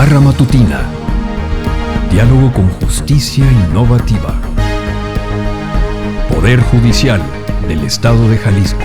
Barra Matutina. Diálogo con justicia innovativa. Poder Judicial del Estado de Jalisco.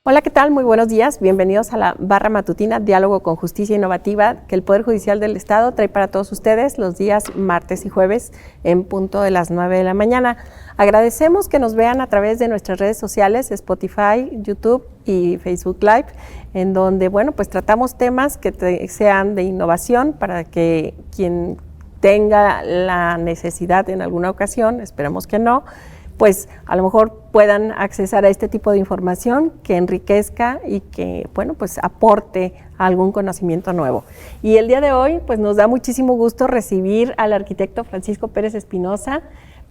Hola, ¿qué tal? Muy buenos días. Bienvenidos a la Barra Matutina, Diálogo con Justicia Innovativa, que el Poder Judicial del Estado trae para todos ustedes los días martes y jueves en punto de las 9 de la mañana. Agradecemos que nos vean a través de nuestras redes sociales, Spotify, YouTube y Facebook Live, en donde, bueno, pues tratamos temas que sean de innovación para que quien tenga la necesidad en alguna ocasión, esperemos que no, pues a lo mejor puedan accesar a este tipo de información que enriquezca y que, bueno, pues aporte algún conocimiento nuevo. Y el día de hoy, pues nos da muchísimo gusto recibir al arquitecto Francisco Pérez Espinosa,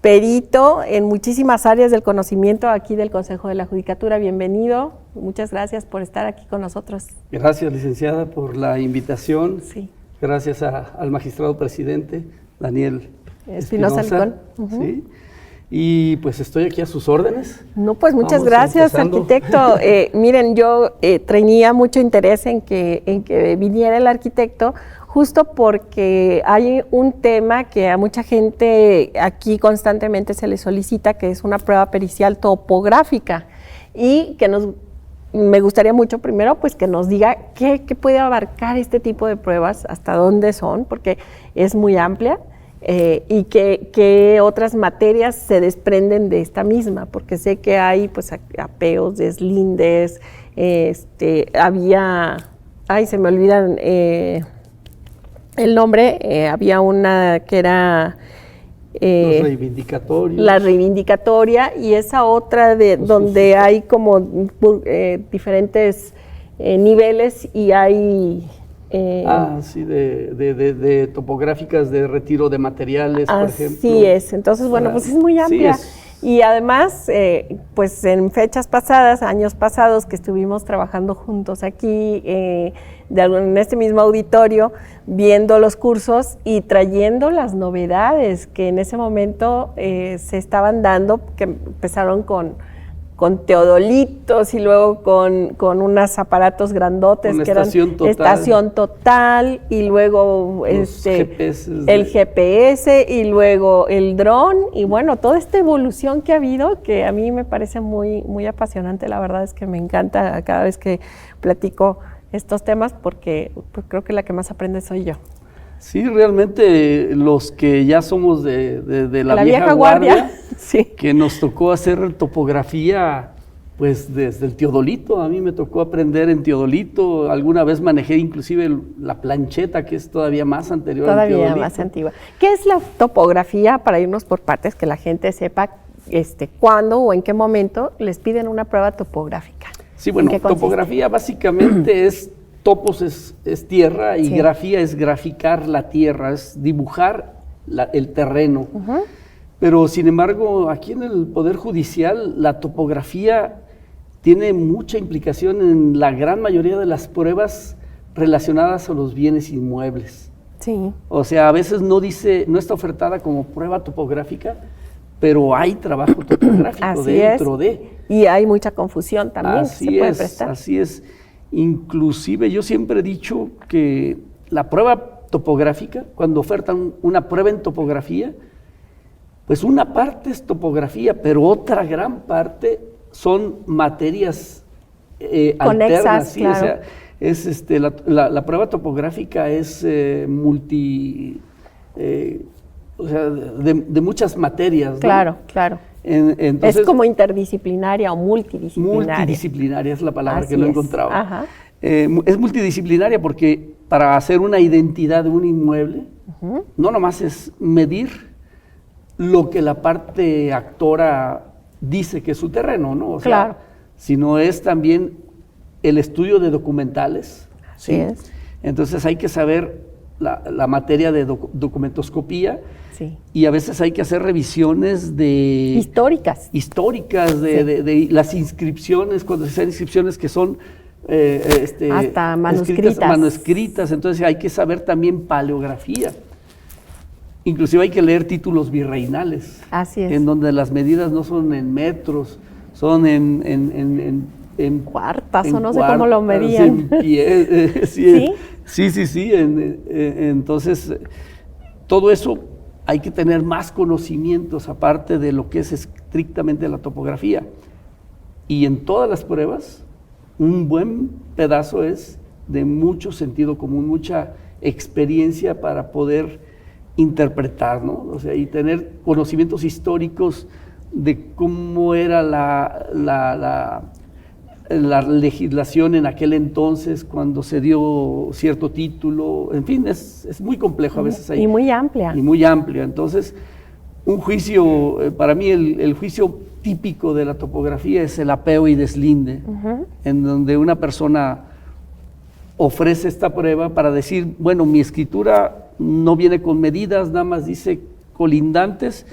perito en muchísimas áreas del conocimiento aquí del Consejo de la Judicatura. Bienvenido, muchas gracias por estar aquí con nosotros. Gracias, licenciada, por la invitación. Sí. Gracias al magistrado presidente, Daniel Espinosa Licón. Sí. Y pues estoy aquí a sus órdenes. No, pues muchas Vamos gracias, empezando. arquitecto. Miren, yo tenía mucho interés en que viniera el arquitecto, justo porque hay un tema que a mucha gente aquí constantemente se le solicita, que es una prueba pericial topográfica, y que me gustaría mucho primero pues que nos diga qué puede abarcar este tipo de pruebas, hasta dónde son, porque es muy amplia. Y qué otras materias se desprenden de esta misma, porque sé que hay pues apeos, deslindes, había, se me olvidan el nombre, había una que era Los reivindicatorios. La reivindicatoria, y esa otra donde hay como diferentes niveles y hay sí, de topográficas de retiro de materiales, por ejemplo. Así es, entonces bueno, pues es muy amplia. Sí, y además, pues en fechas pasadas, años pasados que estuvimos trabajando juntos aquí, en este mismo auditorio, viendo los cursos y trayendo las novedades que en ese momento se estaban dando, que empezaron con teodolitos y luego con unos aparatos grandotes que eran estación total, y luego el GPS y luego el dron, y bueno, toda esta evolución que ha habido, que a mí me parece muy, muy apasionante. La verdad es que me encanta cada vez que platico estos temas, porque pues, creo que la que más aprende soy yo. Sí, realmente los que ya somos de la vieja guardia sí, que nos tocó hacer topografía, pues desde el teodolito. A mí me tocó aprender en teodolito, alguna vez manejé inclusive la plancheta, que es todavía más anterior al teodolito. Todavía más antigua. ¿Qué es la topografía, para irnos por partes, que la gente sepa cuándo o en qué momento les piden una prueba topográfica? Sí, bueno, topografía básicamente es... Topos es tierra y sí, grafía es graficar la tierra, es dibujar el terreno. Pero sin embargo, aquí en el Poder Judicial, la topografía tiene mucha implicación en la gran mayoría de las pruebas relacionadas a los bienes inmuebles. Sí. O sea, a veces no está ofertada como prueba topográfica, pero hay trabajo topográfico dentro de. Y hay mucha confusión también que se puede prestar. Así es. Inclusive yo siempre he dicho que la prueba topográfica, cuando ofertan una prueba en topografía, pues una parte es topografía, pero otra gran parte son materias conexas, alternas. ¿Sí? Claro. O sea, es la prueba topográfica es o sea, de muchas materias, ¿no? Claro, claro. Entonces, es como interdisciplinaria o multidisciplinaria. Multidisciplinaria es la palabra Así que no es. encontraba. Ajá. Es multidisciplinaria porque para hacer una identidad de un inmueble, no nomás es medir lo que la parte actora dice que es su terreno, ¿no? O sea, claro. sino es también el estudio de documentales. Así es. Entonces hay que saber la materia de documentoscopía, sí. Y a veces hay que hacer revisiones históricas de las inscripciones, cuando se hacen inscripciones que son hasta manuscritas, entonces hay que saber también paleografía. Inclusive hay que leer títulos virreinales. Así es. En donde las medidas no son en metros, son en cuartas, o no sé cómo lo medían. En pie, ¿Sí? Sí. Entonces, todo eso hay que tener más conocimientos aparte de lo que es estrictamente la topografía. Y en todas las pruebas, un buen pedazo es de mucho sentido común, mucha experiencia para poder interpretar, ¿no? O sea, y tener conocimientos históricos de cómo era la legislación en aquel entonces, cuando se dio cierto título, en fin, es muy complejo a veces ahí. Y muy amplia. Y muy amplia. Entonces, un juicio, para mí el juicio típico de la topografía es el apeo y deslinde, en donde una persona ofrece esta prueba para decir, bueno, mi escritura no viene con medidas, nada más dice colindantes,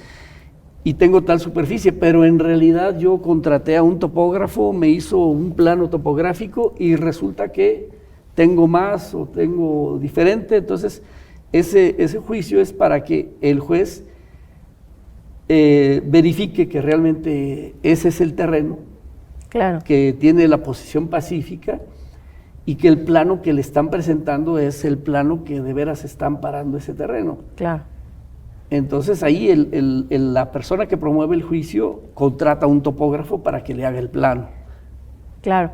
y tengo tal superficie, pero en realidad yo contraté a un topógrafo, me hizo un plano topográfico y resulta que tengo más o tengo diferente. Entonces ese juicio es para que el juez verifique que realmente ese es el terreno, claro, que tiene la posición pacífica y que el plano que le están presentando es el plano que de veras está amparando ese terreno. Claro. Entonces ahí la persona que promueve el juicio contrata a un topógrafo para que le haga el plano. Claro.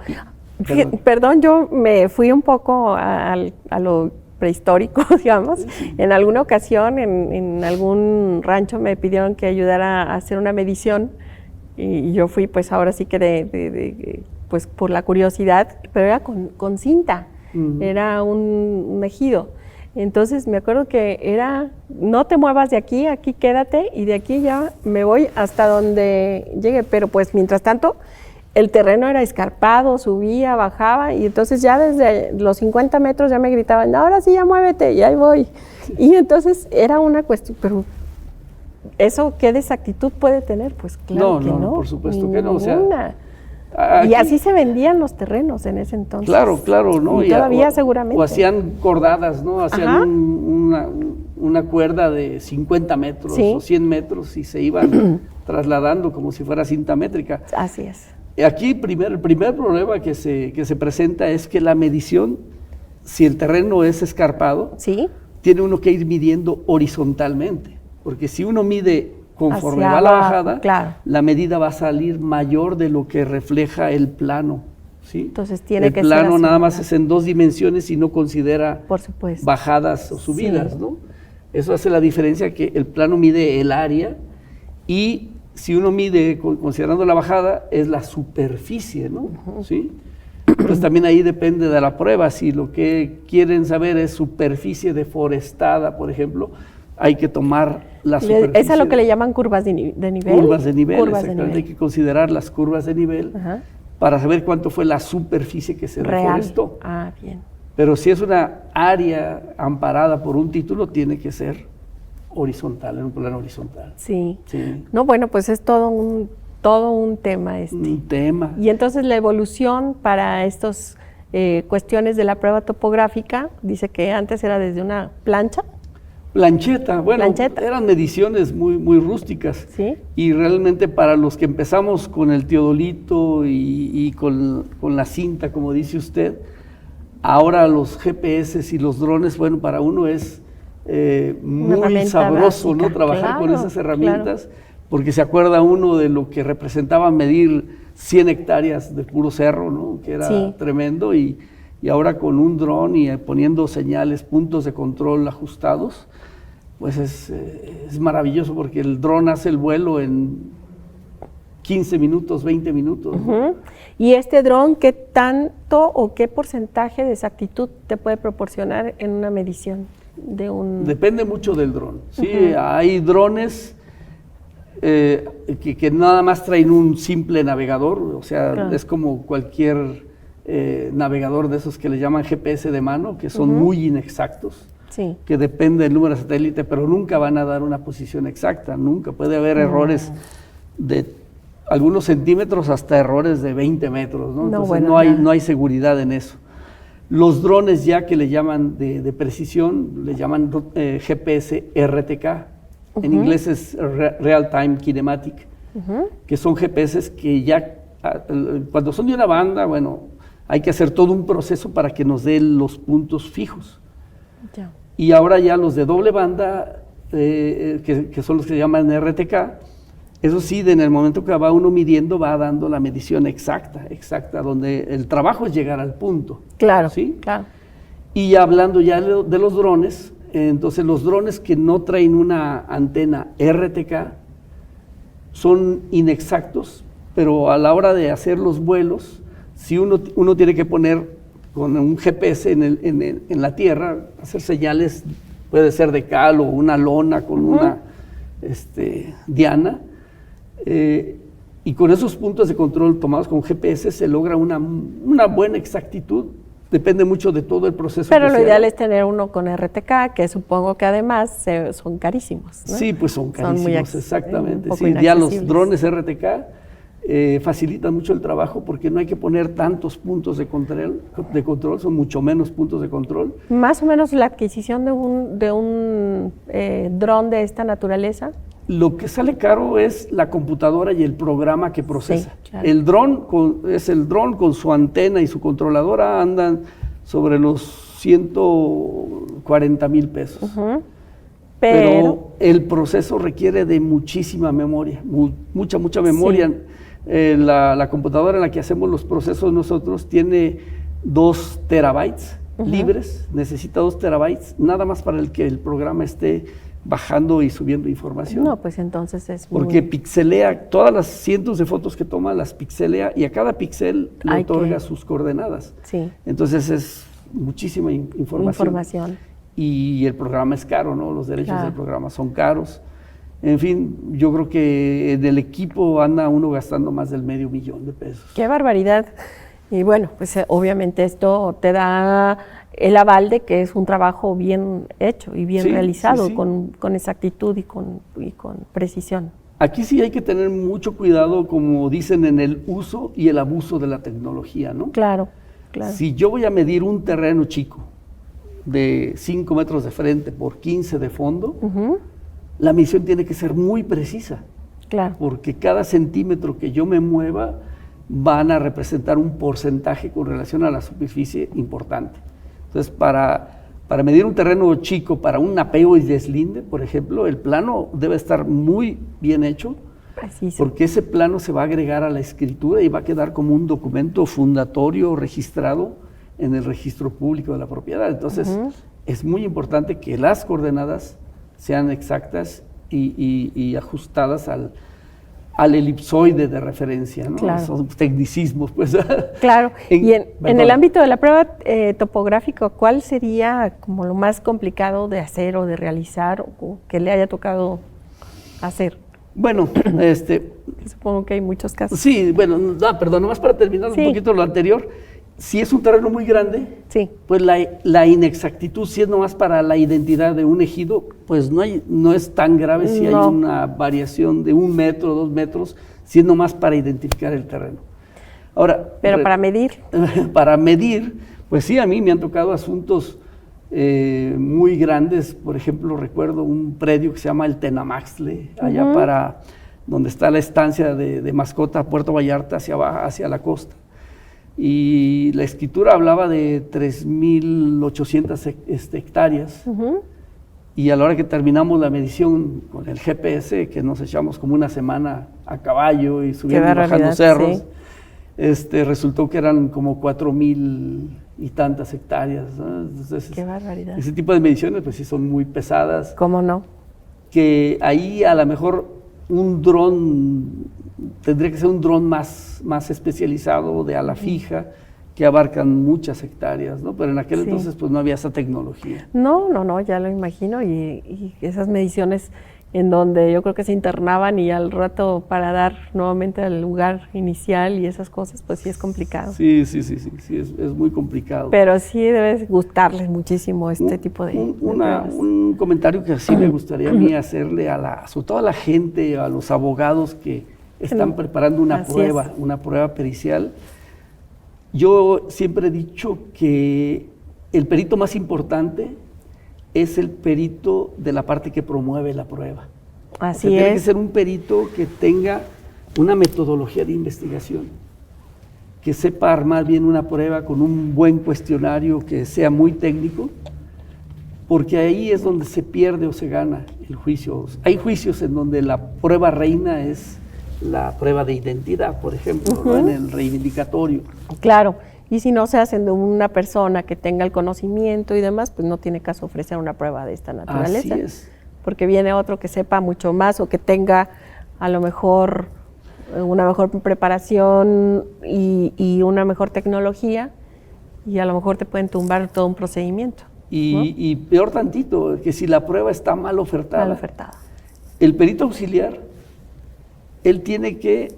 Perdón, yo me fui un poco a lo prehistórico, digamos. Sí. En alguna ocasión, en algún rancho me pidieron que ayudara a hacer una medición y yo fui, pues ahora sí que pues por la curiosidad, pero era con cinta, era un ejido. Entonces me acuerdo que era, no te muevas de aquí, aquí quédate, y de aquí ya me voy hasta donde llegue, pero pues mientras tanto el terreno era escarpado, subía, bajaba, y entonces ya desde los 50 metros ya me gritaban, ahora sí ya muévete, y ahí voy. Y entonces era una cuestión, pero ¿eso qué desactitud puede tener? Pues claro que no. No, por supuesto que no. O sea, aquí, y así se vendían los terrenos en ese entonces. Claro, ¿no? Y todavía seguramente. O hacían cordadas, ¿no? Hacían una cuerda de 50 metros o 100 metros y se iban trasladando como si fuera cinta métrica. Así es. Aquí el primer problema que se presenta es que la medición, si el terreno es escarpado, tiene uno que ir midiendo horizontalmente, porque si uno mide conforme va la bajada, la medida va a salir mayor de lo que refleja el plano, ¿sí? Entonces tiene que ser el plano nada más es en 2 dimensiones y no considera bajadas o subidas, ¿no? Eso hace la diferencia, que el plano mide el área y si uno mide considerando la bajada es la superficie, ¿no? ¿Sí? Pues también ahí depende de la prueba. Si lo que quieren saber es superficie deforestada, por ejemplo, hay que tomar la superficie. ¿Es a lo que le llaman curvas de nivel? Curvas de nivel, exactamente. Hay que considerar las curvas de nivel para saber cuánto fue la superficie que se deforestó. Ah, bien. Pero si es una área amparada por un título, tiene que ser horizontal, en un plano horizontal. Sí. No, bueno, pues es todo un tema Un tema. Y entonces la evolución para estas cuestiones de la prueba topográfica, dice que antes era desde una plancheta, eran mediciones muy rústicas. ¿Sí? Y realmente para los que empezamos con el teodolito y con la cinta, como dice usted, ahora los GPS y los drones, bueno, para uno es muy sabroso, básica, ¿no? Trabajar con esas herramientas, porque se acuerda uno de lo que representaba medir 100 hectáreas de puro cerro, ¿no? Que era tremendo, y ahora con un dron y poniendo señales, puntos de control ajustados, pues es maravilloso, porque el dron hace el vuelo en 15 minutos, 20 minutos. ¿No? ¿Y este dron qué tanto o qué porcentaje de exactitud te puede proporcionar en una medición de un...? Depende mucho del dron, ¿sí? Hay drones que nada más traen un simple navegador, o sea, es como cualquier navegador de esos que le llaman GPS de mano, que son muy inexactos, que depende del número de satélite, pero nunca van a dar una posición exacta, nunca. Puede haber errores de algunos centímetros hasta errores de 20 metros, ¿no? Entonces no hay seguridad en eso. Los drones ya que le llaman de precisión, le llaman GPS RTK, en inglés es Real Time Kinematic, que son GPS que ya, cuando son de una banda, bueno, hay que hacer todo un proceso para que nos dé los puntos fijos. Y ahora ya los de doble banda, que son los que se llaman RTK, eso sí, en el momento que va uno midiendo, va dando la medición exacta, donde el trabajo es llegar al punto. Claro, ¿sí? claro. Y hablando ya de los drones, entonces los drones que no traen una antena RTK son inexactos, pero a la hora de hacer los vuelos, si uno tiene que poner con un GPS en la tierra, hacer señales, puede ser de cal o una lona con una diana, y con esos puntos de control tomados con GPS se logra una buena exactitud. Depende mucho de todo el proceso. Pero lo ideal es tener uno con RTK, que supongo que además son carísimos, ¿no? Sí, pues son carísimos, exactamente. Un poco sí, ya los drones RTK facilitan mucho el trabajo porque no hay que poner tantos puntos de control, son mucho menos puntos de control. Más o menos la adquisición de un dron de esta naturaleza. Lo que sale caro es la computadora y el programa que procesa. Sí, claro. El dron es el dron con su antena y su controladora, andan sobre los 140,000 pesos. Pero el proceso requiere de muchísima memoria, mucha memoria. Sí. La computadora en la que hacemos los procesos nosotros tiene 2 terabytes libres, necesita 2 terabytes, nada más para que el programa esté bajando y subiendo información. No, pues entonces es porque pixelea, todas las cientos de fotos que toma las pixelea y a cada pixel le otorga sus coordenadas. Sí. Entonces es muchísima información. Y el programa es caro, ¿no? Los derechos del programa son caros. En fin, yo creo que en el equipo anda uno gastando más del $500,000 pesos. ¡Qué barbaridad! Y bueno, pues obviamente esto te da el aval de que es un trabajo bien hecho y bien realizado, con exactitud y con precisión. Aquí sí hay que tener mucho cuidado, como dicen, en el uso y el abuso de la tecnología, ¿no? Claro, claro. Si yo voy a medir un terreno chico de 5 metros de frente por 15 de fondo, la medición tiene que ser muy precisa. Claro. Porque cada centímetro que yo me mueva van a representar un porcentaje con relación a la superficie importante. Entonces, para medir un terreno chico, para un apeo y deslinde, por ejemplo, el plano debe estar muy bien hecho, preciso, porque ese plano se va a agregar a la escritura y va a quedar como un documento fundatorio registrado en el registro público de la propiedad. Entonces, es muy importante que las coordenadas sean exactas y ajustadas al elipsoide de referencia, ¿no? Claro. Son tecnicismos, pues. Claro. Y en el ámbito de la prueba topográfica, ¿cuál sería como lo más complicado de hacer o de realizar o que le haya tocado hacer? Bueno, supongo que hay muchos casos. Sí, bueno, perdón, nomás para terminar un poquito lo anterior. Si es un terreno muy grande, pues la inexactitud, si es nomás para la identidad de un ejido, pues no es tan grave si hay una variación de 1 metro, 2 metros, si es nomás para identificar el terreno. Ahora, pero para medir. Para medir, pues sí, a mí me han tocado asuntos muy grandes. Por ejemplo, recuerdo un predio que se llama el Tenamaxtle, allá para donde está la estancia de mascota Puerto Vallarta, hacia la costa. Y la escritura hablaba de 3,800 hectáreas. Y a la hora que terminamos la medición con el GPS, que nos echamos como una semana a caballo y subiendo y bajando cerros, resultó que eran como 4,000 y tantas hectáreas, ¿no? Entonces, ¡qué barbaridad! Ese tipo de mediciones pues sí son muy pesadas. ¿Cómo no? Que ahí a lo mejor un dron tendría que ser un dron más especializado, de ala fija, que abarcan muchas hectáreas, ¿no? Pero en aquel entonces pues no había esa tecnología. No, ya lo imagino, y esas mediciones en donde yo creo que se internaban y al rato para dar nuevamente al lugar inicial y esas cosas, pues sí es complicado. Sí, es muy complicado. Pero sí debe gustarles muchísimo este tipo de un comentario que sí me gustaría a mí hacerle sobre todo a la gente, a los abogados que están preparando una prueba pericial. Yo siempre he dicho que el perito más importante es el perito de la parte que promueve la prueba. Así Tiene que es. ser un perito que tenga una metodología de investigación, que sepa armar bien una prueba con un buen cuestionario que sea muy técnico, porque ahí es donde se pierde o se gana el juicio. Hay juicios en donde la prueba reina es la prueba de identidad, por ejemplo, ¿no? En el reivindicatorio. Claro. Y si no se hacen de una persona que tenga el conocimiento y demás, pues no tiene caso ofrecer una prueba de esta naturaleza. Así es. Porque viene otro que sepa mucho más o que tenga a lo mejor una mejor preparación y una mejor tecnología y a lo mejor te pueden tumbar todo un procedimiento. Y peor tantito, que si la prueba está mal ofertada. Mal ofertada. El perito auxiliar, él tiene que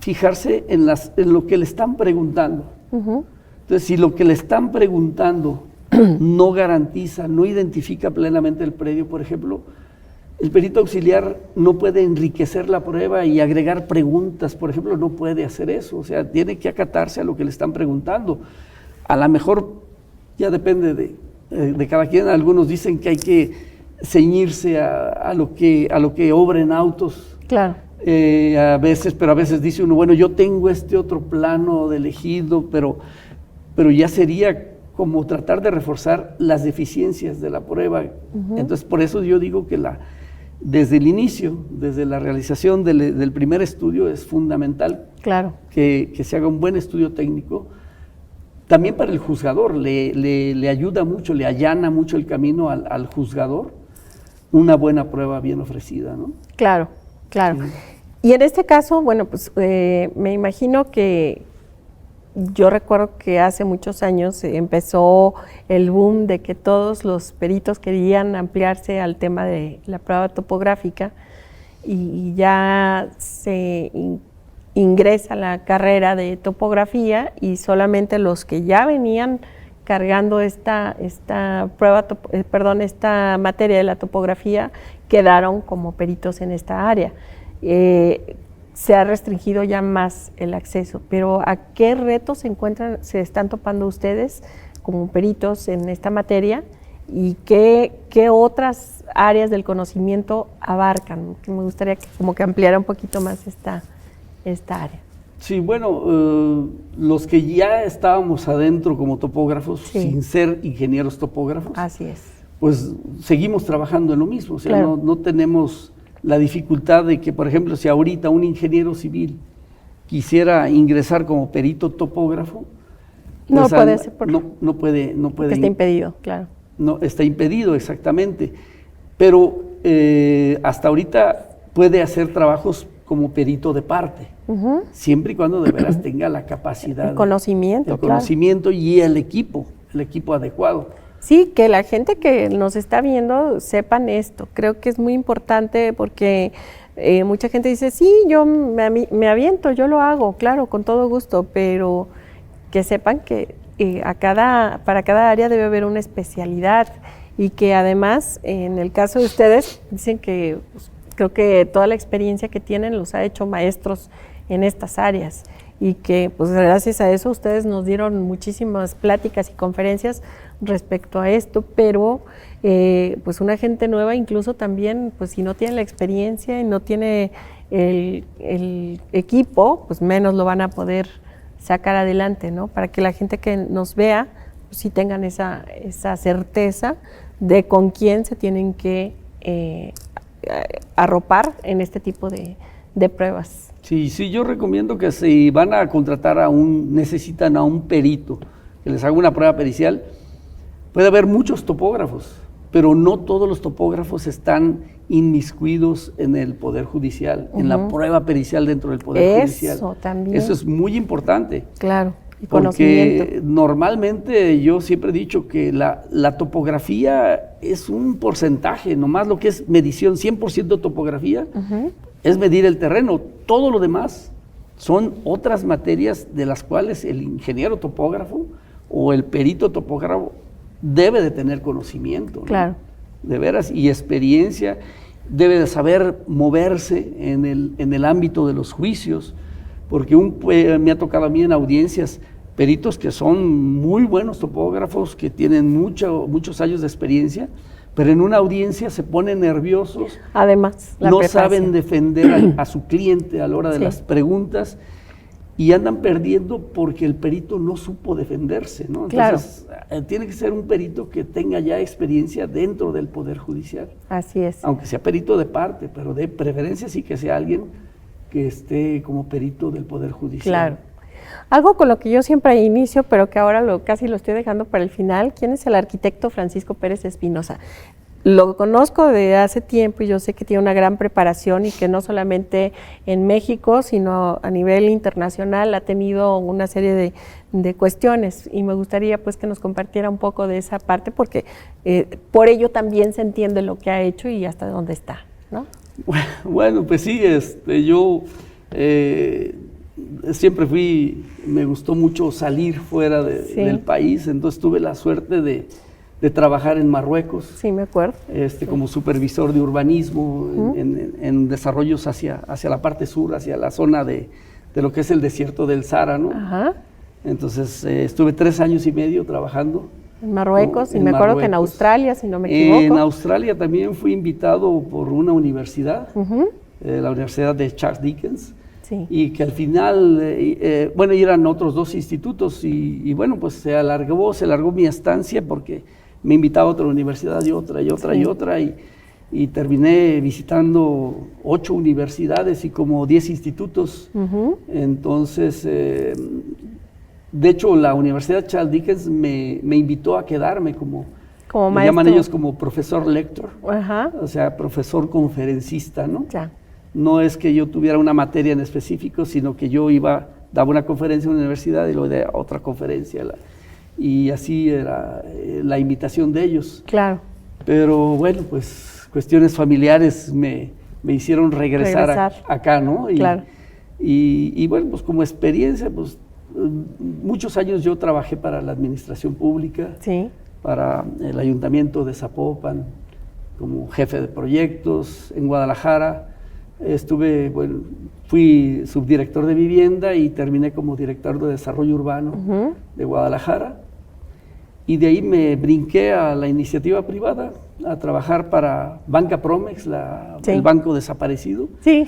fijarse en lo que le están preguntando. Entonces, si lo que le están preguntando no garantiza, no identifica plenamente el predio, por ejemplo, el perito auxiliar no puede enriquecer la prueba y agregar preguntas, por ejemplo, no puede hacer eso, o sea, tiene que acatarse a lo que le están preguntando. A lo mejor ya depende de cada quien. Algunos dicen que hay que ceñirse a lo que obren autos. Claro. A veces dice uno, bueno, yo tengo este otro plano de elegido, pero ya sería como tratar de reforzar las deficiencias de la prueba. Entonces, por eso yo digo que desde el inicio, desde la realización del primer estudio, es fundamental que se haga un buen estudio técnico. También para el juzgador, le ayuda mucho, le allana mucho el camino al juzgador, una buena prueba bien ofrecida, ¿no? Claro. Sí. Y en este caso, bueno, pues me imagino que yo recuerdo que hace muchos años empezó el boom de que todos los peritos querían ampliarse al tema de la prueba topográfica y ya se ingresa a la carrera de topografía y solamente los que ya venían cargando esta materia de la topografía quedaron como peritos en esta área. Se ha restringido ya más el acceso, pero ¿a qué retos se están topando ustedes como peritos en esta materia y qué otras áreas del conocimiento abarcan? Que me gustaría que ampliara un poquito más esta área. Sí, bueno, los que ya estábamos adentro como topógrafos, sin ser ingenieros topógrafos, así es, pues seguimos trabajando en lo mismo, o sea, no tenemos la dificultad de que, por ejemplo, si ahorita un ingeniero civil quisiera ingresar como perito topógrafo, no pues puede ser no puede. Porque está impedido, claro. No, está impedido, exactamente. Pero hasta ahorita puede hacer trabajos como perito de parte, siempre y cuando de veras tenga la capacidad. El conocimiento, conocimiento y el equipo adecuado. Sí, que la gente que nos está viendo sepan esto. Creo que es muy importante porque mucha gente dice, sí, yo me aviento, yo lo hago, claro, con todo gusto, pero que sepan que para cada área debe haber una especialidad y que además, en el caso de ustedes, dicen que pues, creo que toda la experiencia que tienen los ha hecho maestros en estas áreas y que pues gracias a eso ustedes nos dieron muchísimas pláticas y conferencias respecto a esto, pero pues una gente nueva incluso también, pues si no tiene la experiencia y no tiene el equipo, pues menos lo van a poder sacar adelante, ¿no? Para que la gente que nos vea, pues sí tengan esa certeza de con quién se tienen que arropar en este tipo de pruebas. Sí, yo recomiendo que si van a contratar necesitan a un perito que les haga una prueba pericial, puede haber muchos topógrafos, pero no todos los topógrafos están inmiscuidos en el Poder Judicial, en la prueba pericial dentro del Poder Judicial. Eso también. Eso es muy importante. Claro. y conocimiento. Porque normalmente yo siempre he dicho que la topografía es un porcentaje, nomás lo que es medición, 100% topografía, es medir el terreno. Todo lo demás son otras materias de las cuales el ingeniero topógrafo o el perito topógrafo debe de tener conocimiento, ¿no? Claro. De veras, y experiencia, debe de saber moverse en el ámbito de los juicios, porque me ha tocado a mí en audiencias peritos que son muy buenos topógrafos, que tienen muchos años de experiencia, pero en una audiencia se ponen nerviosos. Además, no saben defender a su cliente a la hora de las preguntas y andan perdiendo porque el perito no supo defenderse, ¿no? Entonces, tiene que ser un perito que tenga ya experiencia dentro del Poder Judicial. Así es. Aunque sea perito de parte, pero de preferencia sí que sea alguien que esté como perito del Poder Judicial. Claro. Algo con lo que yo siempre inicio, pero que ahora casi lo estoy dejando para el final. ¿Quién es el arquitecto Francisco Pérez Espinosa? Lo conozco de hace tiempo y yo sé que tiene una gran preparación y que no solamente en México, sino a nivel internacional ha tenido una serie de cuestiones, y me gustaría pues que nos compartiera un poco de esa parte, porque por ello también se entiende lo que ha hecho y hasta dónde está, ¿no? Bueno, pues sí, yo siempre me gustó mucho salir fuera del país, entonces tuve la suerte de trabajar en Marruecos. Sí, me acuerdo. Como supervisor de urbanismo en desarrollos hacia la parte sur, hacia la zona de lo que es el desierto del Sahara, ¿no? Ajá. Entonces estuve 3 años y medio trabajando. En Marruecos, y me acuerdo que en Australia, si no me equivoco. En Australia también fui invitado por una universidad, la Universidad de Charles Dickens, y que al final, eran otros 2 institutos, y bueno, pues se alargó mi estancia porque me invitaba a otra universidad y otra, y terminé visitando 8 universidades y como 10 institutos. Entonces, de hecho, la Universidad Charles Dickens me invitó a quedarme como maestro. Llaman ellos como profesor lector, o sea, profesor conferencista, ¿no? No es que yo tuviera una materia en específico, sino que yo daba una conferencia en una universidad y luego de otra conferencia, y así era la invitación de ellos. Claro. Pero bueno, pues cuestiones familiares me hicieron regresar. Acá, ¿no? Y bueno, pues como experiencia, pues muchos años yo trabajé para la administración pública, para el ayuntamiento de Zapopan, como jefe de proyectos en Guadalajara. Fui subdirector de vivienda y terminé como director de desarrollo urbano de Guadalajara. Y de ahí me brinqué a la iniciativa privada, a trabajar para Banca Promex, el banco desaparecido. Sí.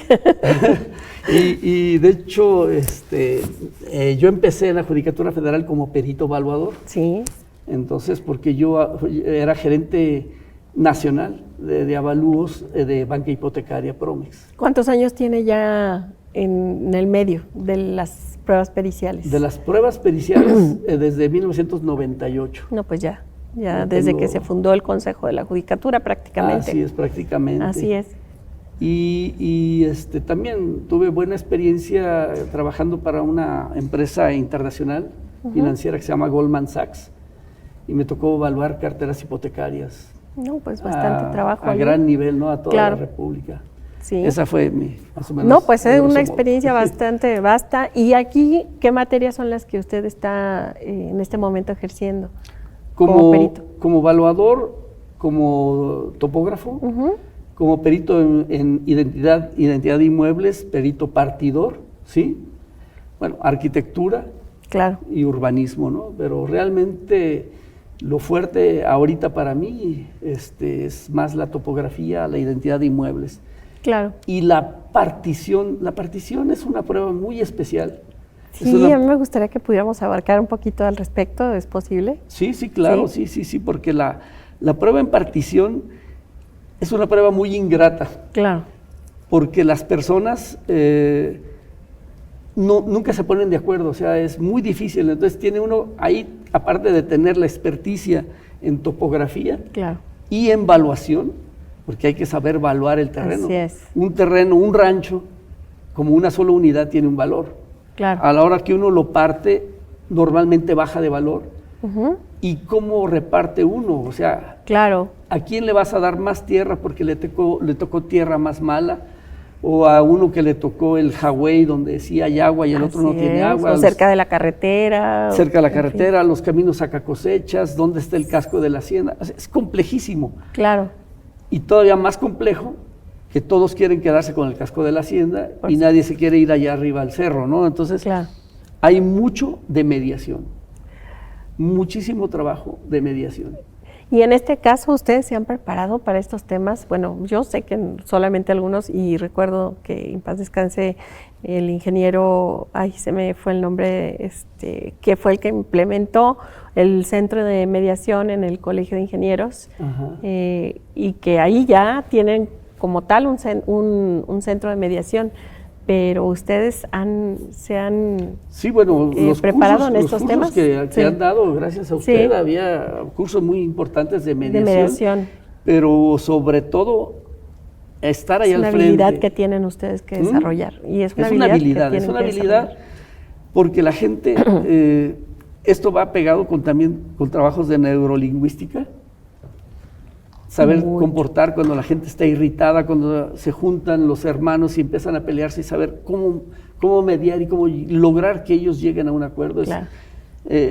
y de hecho, yo empecé en la Judicatura Federal como perito evaluador. Sí. Entonces, porque yo era gerente nacional de avalúos de banca hipotecaria Promex. ¿Cuántos años tiene ya en el medio de las pruebas periciales? De las pruebas periciales desde 1998. No, pues ya desde que se fundó el Consejo de la Judicatura prácticamente. Así es, prácticamente. Así es. Y también tuve buena experiencia trabajando para una empresa internacional financiera que se llama Goldman Sachs, y me tocó evaluar carteras hipotecarias. No, pues bastante trabajo. A gran nivel, ¿no? A toda la República. Sí. Esa fue más o menos. No, pues es una experiencia bastante vasta. ¿Y aquí qué materias son las que usted está en este momento ejerciendo como perito? Como evaluador, como topógrafo, como perito en identidad de inmuebles, perito partidor, ¿sí? Bueno, arquitectura y urbanismo, ¿no? Pero realmente lo fuerte ahorita para mí es más la topografía, la identidad de inmuebles. Claro. Y la partición es una prueba muy especial. Sí, a mí me gustaría que pudiéramos abarcar un poquito al respecto, ¿es posible? Sí, claro, sí, porque la prueba en partición es una prueba muy ingrata. Claro. Porque las personas nunca se ponen de acuerdo, o sea, es muy difícil. Entonces tiene uno ahí, aparte de tener la experticia en topografía y en evaluación, porque hay que saber evaluar el terreno. Así es. Un terreno, un rancho, como una sola unidad tiene un valor. Claro. A la hora que uno lo parte, normalmente baja de valor, y cómo reparte uno, o sea, claro, ¿a quién le vas a dar más tierra porque le tocó tierra más mala? O a uno que le tocó el Hawái donde sí hay agua y el otro no tiene agua. O cerca de la carretera. Cerca de la carretera, los caminos saca cosechas, ¿dónde está el casco de la hacienda? Es complejísimo. Claro. Y todavía más complejo, que todos quieren quedarse con el casco de la hacienda y nadie se quiere ir allá arriba al cerro, ¿no? Entonces, claro, hay mucho de mediación, muchísimo trabajo de mediación. Y en este caso, ¿ustedes se han preparado para estos temas? Bueno, yo sé que solamente algunos, y recuerdo que en paz descanse el ingeniero, se me fue el nombre, que fue el que implementó el centro de mediación en el Colegio de Ingenieros, y que ahí ya tienen como tal un centro de mediación. Pero ustedes se han sí, bueno, los preparado cursos, en estos los temas que han dado, gracias a usted, había cursos muy importantes de mediación, pero sobre todo estar ahí al frente. Es una habilidad que tienen ustedes que desarrollar, y es una habilidad porque la gente, esto va pegado también con trabajos de neurolingüística, saber comportar cuando la gente está irritada, cuando se juntan los hermanos y empiezan a pelearse y saber cómo mediar y cómo lograr que ellos lleguen a un acuerdo. Claro.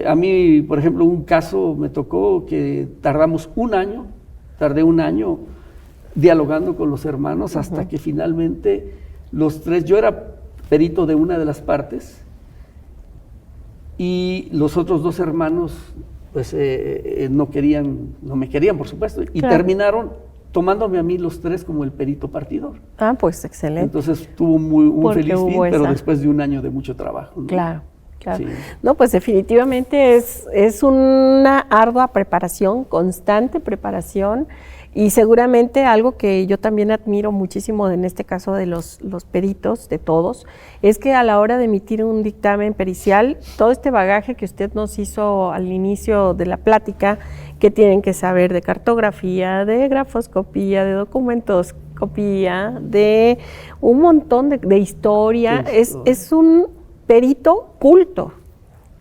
A mí, por ejemplo, un caso me tocó que tardé un año dialogando con los hermanos hasta que finalmente los tres, yo era perito de una de las partes y los otros dos hermanos pues no me querían, por supuesto, y terminaron tomándome a mí los tres como el perito partidor. Ah, pues excelente. Entonces tuvo un feliz fin, pero después de un año de mucho trabajo, ¿no? Claro. Sí. No, pues definitivamente es una ardua preparación, constante preparación, y seguramente algo que yo también admiro muchísimo en este caso de los peritos, de todos, es que a la hora de emitir un dictamen pericial, todo este bagaje que usted nos hizo al inicio de la plática, que tienen que saber de cartografía, de grafoscopía, de documentoscopía, de un montón de historia, es un perito culto.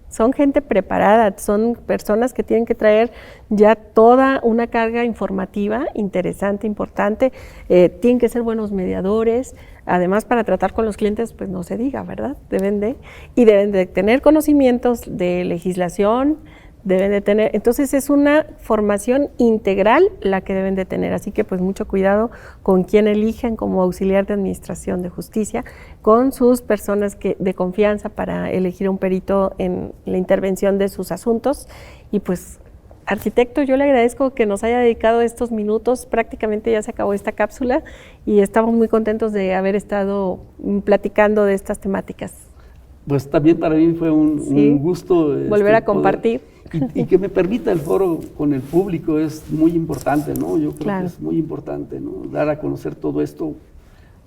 Son gente preparada, son personas que tienen que traer ya toda una carga informativa interesante, importante, tienen que ser buenos mediadores, además para tratar con los clientes, pues no se diga, ¿verdad? Deben de tener conocimientos de legislación, deben de tener, entonces es una formación integral la que deben de tener, así que pues mucho cuidado con quién eligen como auxiliar de administración de justicia, con sus personas de confianza para elegir un perito en la intervención de sus asuntos. Y pues, arquitecto, yo le agradezco que nos haya dedicado estos minutos, prácticamente ya se acabó esta cápsula y estamos muy contentos de haber estado platicando de estas temáticas. Pues también para mí fue un gusto volver a compartir. Y que me permita el foro con el público es muy importante, ¿no? Yo creo que es muy importante, ¿no? Dar a conocer todo esto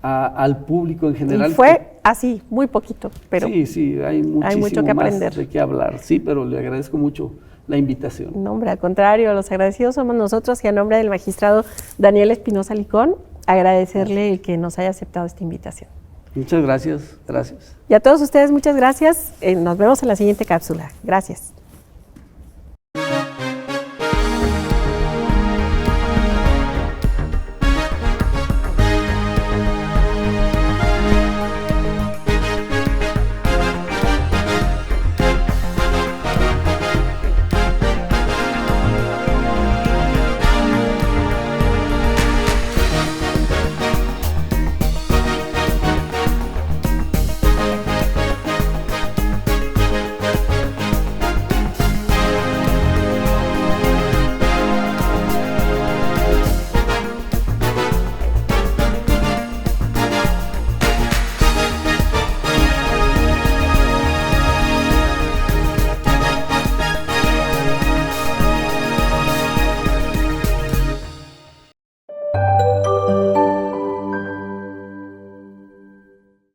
al público en general. Y fue así, muy poquito, pero sí, hay mucho que aprender. Más de qué hablar, sí, pero le agradezco mucho la invitación. No, hombre, al contrario, los agradecidos somos nosotros, y a nombre del magistrado Daniel Espinosa Licón, agradecerle el que nos haya aceptado esta invitación. Muchas gracias, gracias. Y a todos ustedes, muchas gracias. Nos vemos en la siguiente cápsula. Gracias.